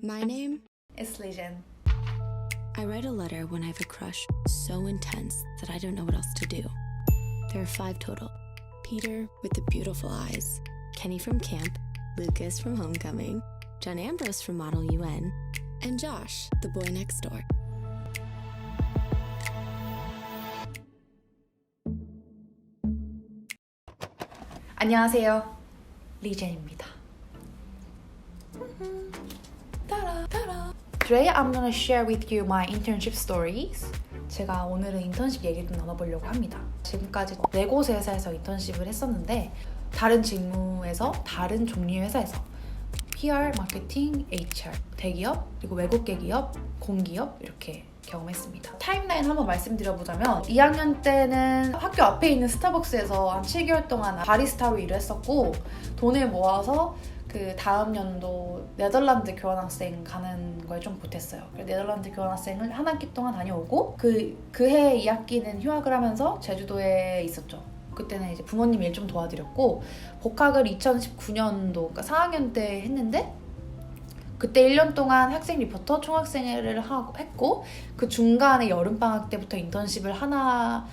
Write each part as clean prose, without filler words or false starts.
My name It's Lijen. I write a letter when I have a crush so intense that I don't know what else to do. There are 5 total. Peter with the beautiful eyes, Kenny from camp, Lucas from homecoming, John Ambrose from Model UN, and Josh, the boy next door. 안녕하세요. 리젠입니다. Today I'm gonna share with you my internship stories. 제가 오늘은 인턴십 얘기 좀 나눠보려고 합니다. 지금까지 4곳의 회사에서 인턴십을 했었는데 다른 직무에서 다른 종류의 회사에서 PR, 마케팅, HR, 대기업, 그리고 외국계 기업, 공기업 이렇게 경험했습니다. 타임라인 한번 말씀드려보자면 2학년 때는 학교 앞에 있는 스타벅스에서 한 7개월 동안 바리스타로 일을 했었고 돈을 모아서 그 다음 연도 네덜란드 교환학생 가는 거에 좀 보탰어요. 네덜란드 교환학생을 한 학기 동안 다녀오고 그해 2학기는 휴학을 하면서 제주도에 있었죠. 그때는 이제 부모님 일 좀 도와드렸고 복학을 2019년도 그러니까 4학년 때 했는데 그때 1년 동안 학생 리포터 총학생회를 했고 그 중간에 여름방학 때부터 인턴십을 하나를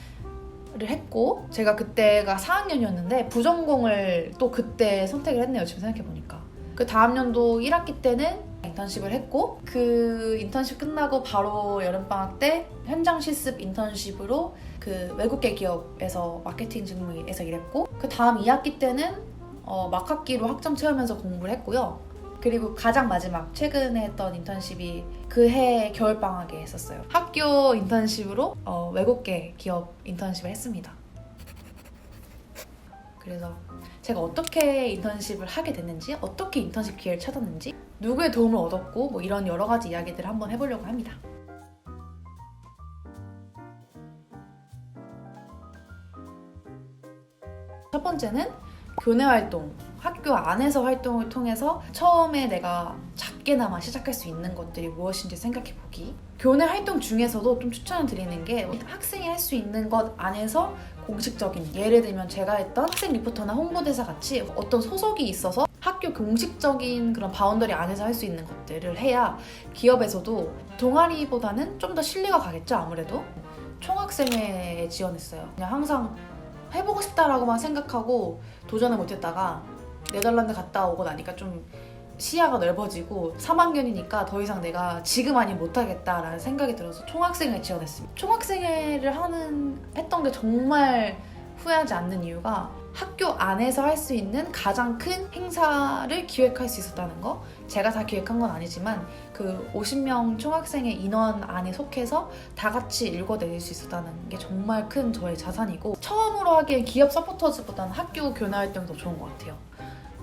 했고 제가 그때가 4학년이었는데 부전공을 또 그때 선택을 했네요. 지금 생각해보니까. 그 다음 연도 1학기 때는 인턴십을 했고 그 인턴십 끝나고 바로 여름방학 때 현장 실습 인턴십으로 그 외국계 기업에서 마케팅 직무에서 일했고 그 다음 2학기 때는 막학기로 학점 채우면서 공부를 했고요. 그리고 가장 마지막 최근에 했던 인턴십이 그해 겨울방학에 했었어요. 학교 인턴십으로 외국계 기업 인턴십을 했습니다. 그래서 제가 어떻게 인턴십을 하게 됐는지 어떻게 인턴십 기회를 찾았는지 누구의 도움을 얻었고 뭐 이런 여러 가지 이야기들을 한번 해보려고 합니다. 첫 번째는 교내 활동, 학교 안에서 활동을 통해서 처음에 내가 작게나마 시작할 수 있는 것들이 무엇인지 생각해보기. 교내 활동 중에서도 좀 추천을 드리는 게 학생이 할 수 있는 것 안에서 공식적인, 예를 들면 제가 했던 학생 리포터나 홍보대사 같이 어떤 소속이 있어서 학교 공식적인 그런 바운더리 안에서 할 수 있는 것들을 해야 기업에서도 동아리보다는 좀 더 신뢰가 가겠죠. 아무래도 총학생회에 지원했어요. 그냥 항상 해보고 싶다라고만 생각하고 도전을 못했다가 네덜란드 갔다 오고 나니까 좀 시야가 넓어지고 3학년이니까 더 이상 내가 지금 아니면 못하겠다라는 생각이 들어서 총학생회에 지원했습니다. 총학생회를 했던 게 정말 후회하지 않는 이유가 학교 안에서 할 수 있는 가장 큰 행사를 기획할 수 있었다는 거. 제가 다 기획한 건 아니지만 그 50명 총학생회 인원 안에 속해서 다 같이 읽어낼 수 있었다는 게 정말 큰 저의 자산이고 처음으로 하기엔 기업 서포터즈보다는 학교 교내 활동이 더 좋은 것 같아요.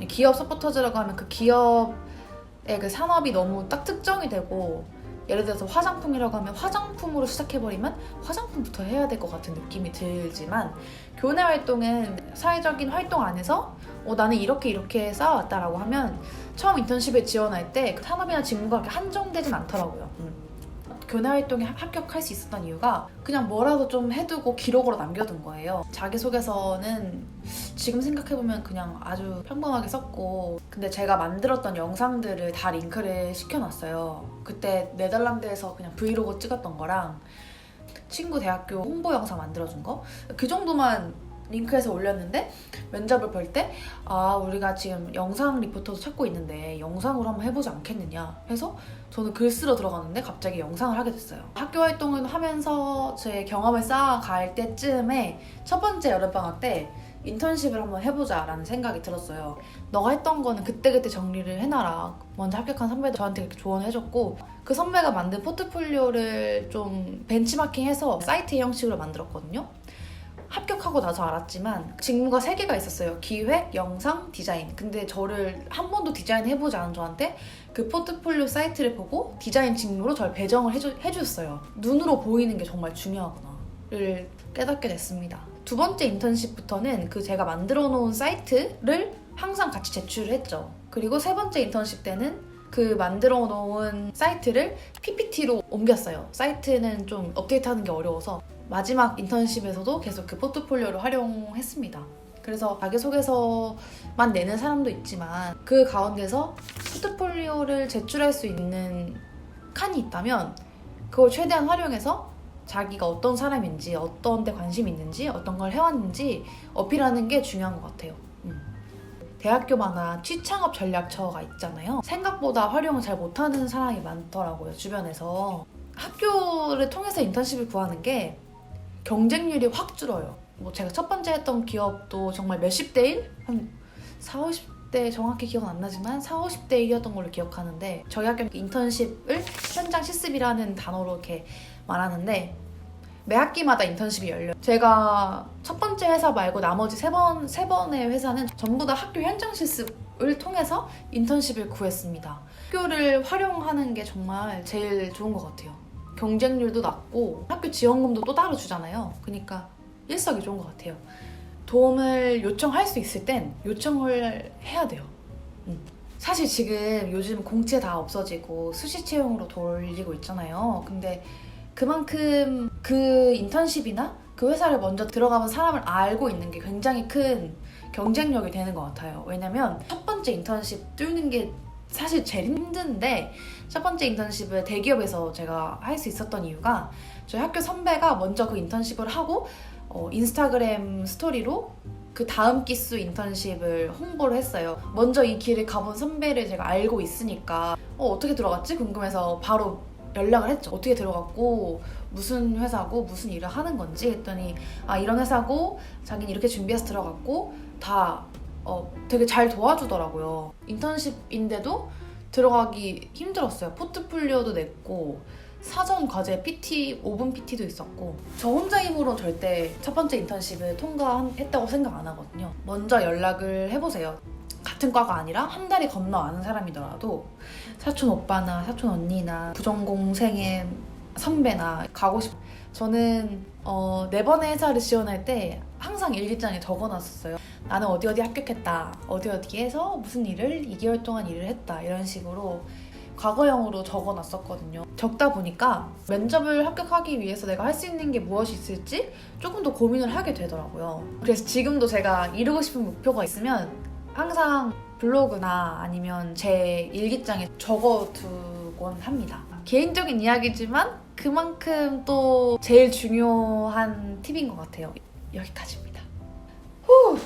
기업 서포터즈라고 하면 그 기업의 그 산업이 너무 딱 특정이 되고 예를 들어서 화장품이라고 하면 화장품으로 시작해버리면 화장품부터 해야 될 것 같은 느낌이 들지만 교내 활동은 사회적인 활동 안에서 나는 이렇게 쌓아왔다라고 하면 처음 인턴십에 지원할 때 그 산업이나 직무가 그렇게 한정되진 않더라고요. 교내 활동에 합격할 수 있었던 이유가 그냥 뭐라도 좀 해두고 기록으로 남겨둔 거예요. 자기소개서는 지금 생각해보면 그냥 아주 평범하게 썼고 근데 제가 만들었던 영상들을 다 링크를 시켜놨어요. 그때 네덜란드에서 그냥 브이로그 찍었던 거랑 친구 대학교 홍보 영상 만들어준 거 그 정도만 링크해서 올렸는데 면접을 볼 때 우리가 지금 영상 리포터도 찾고 있는데 영상으로 한번 해보지 않겠느냐 해서 저는 글 쓰러 들어갔는데 갑자기 영상을 하게 됐어요. 학교 활동을 하면서 제 경험을 쌓아갈 때쯤에 첫 번째 여름방학 때 인턴십을 한번 해보자 라는 생각이 들었어요. 너가 했던 거는 그때그때 정리를 해놔라. 먼저 합격한 선배도 저한테 그렇게 조언을 해줬고 그 선배가 만든 포트폴리오를 좀 벤치마킹해서 사이트 형식으로 만들었거든요. 합격하고 나서 알았지만 직무가 3개가 있었어요. 기획, 영상, 디자인. 근데 저를 한 번도 디자인 해보지 않은 저한테 그 포트폴리오 사이트를 보고 디자인 직무로 저를 배정을 해주셨어요. 눈으로 보이는 게 정말 중요하구나를 깨닫게 됐습니다. 두 번째 인턴십부터는 그 제가 만들어 놓은 사이트를 항상 같이 제출을 했죠. 그리고 세 번째 인턴십 때는 그 만들어 놓은 사이트를 PPT로 옮겼어요. 사이트는 좀 업데이트하는 게 어려워서 마지막 인턴십에서도 계속 그 포트폴리오를 활용했습니다. 그래서 자기소개서만 내는 사람도 있지만 그 가운데서 포트폴리오를 제출할 수 있는 칸이 있다면 그걸 최대한 활용해서 자기가 어떤 사람인지, 어떤 데 관심이 있는지, 어떤 걸 해왔는지 어필하는 게 중요한 것 같아요. 대학교마다 취창업 전략처가 있잖아요. 생각보다 활용을 잘 못하는 사람이 많더라고요, 주변에서. 학교를 통해서 인턴십을 구하는 게 경쟁률이 확 줄어요. 뭐 제가 첫 번째 했던 기업도 정말 몇십 대 1? 한 40, 50대 정확히 기억은 안 나지만 40, 50대 1이었던 걸로 기억하는데 저희 학교 인턴십을 현장 실습이라는 단어로 이렇게 말하는데 매 학기마다 인턴십이 열려요. 제가 첫 번째 회사 말고 나머지 세 번의 회사는 전부 다 학교 현장 실습을 통해서 인턴십을 구했습니다. 학교를 활용하는 게 정말 제일 좋은 것 같아요. 경쟁률도 낮고 학교 지원금도 또 따로 주잖아요. 그러니까 일석이조인 것 같아요. 도움을 요청할 수 있을 땐 요청을 해야 돼요. 사실 지금 요즘 공채 다 없어지고 수시 채용으로 돌리고 있잖아요. 근데 그만큼 그 인턴십이나 그 회사를 먼저 들어가면 사람을 알고 있는 게 굉장히 큰 경쟁력이 되는 것 같아요. 왜냐면 첫 번째 인턴십 뚫는 게 사실 제일 힘든데 첫 번째 인턴십을 대기업에서 제가 할 수 있었던 이유가 저희 학교 선배가 먼저 그 인턴십을 하고 인스타그램 스토리로 그 다음 기수 인턴십을 홍보를 했어요. 먼저 이 길을 가본 선배를 제가 알고 있으니까 어떻게 들어갔지? 궁금해서 바로 연락을 했죠. 어떻게 들어갔고 무슨 회사고 무슨 일을 하는 건지 했더니 이런 회사고 자기는 이렇게 준비해서 들어갔고 다 되게 잘 도와주더라고요. 인턴십인데도 들어가기 힘들었어요. 포트폴리오도 냈고 사전 과제 PT, 5분 PT도 있었고 저 혼자 힘으로 절대 첫 번째 인턴십을 통과했다고 생각 안 하거든요. 먼저 연락을 해보세요. 같은 과가 아니라 한 달이 건너 아는 사람이더라도 사촌 오빠나 사촌 언니나 부전공생의 선배나 가고 저는 4번의 회사를 지원할 때 항상 일기장에 적어놨었어요. 나는 어디 합격했다. 어디에서 무슨 일을 2개월 동안 일을 했다. 이런 식으로 과거형으로 적어놨었거든요. 적다 보니까 면접을 합격하기 위해서 내가 할 수 있는 게 무엇이 있을지 조금 더 고민을 하게 되더라고요. 그래서 지금도 제가 이루고 싶은 목표가 있으면 항상 블로그나 아니면 제 일기장에 적어두곤 합니다. 개인적인 이야기지만 그만큼 또 제일 중요한 팁인 것 같아요. 여기까지입니다. 후!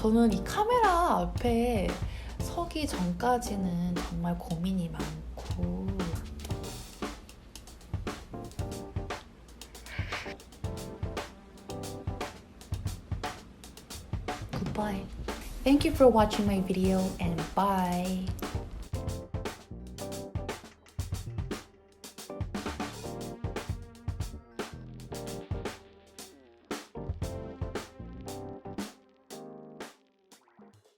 저는 이 카메라 앞에 서기 전까지는 정말 고민이 많고 Goodbye. Thank you for watching my video and bye.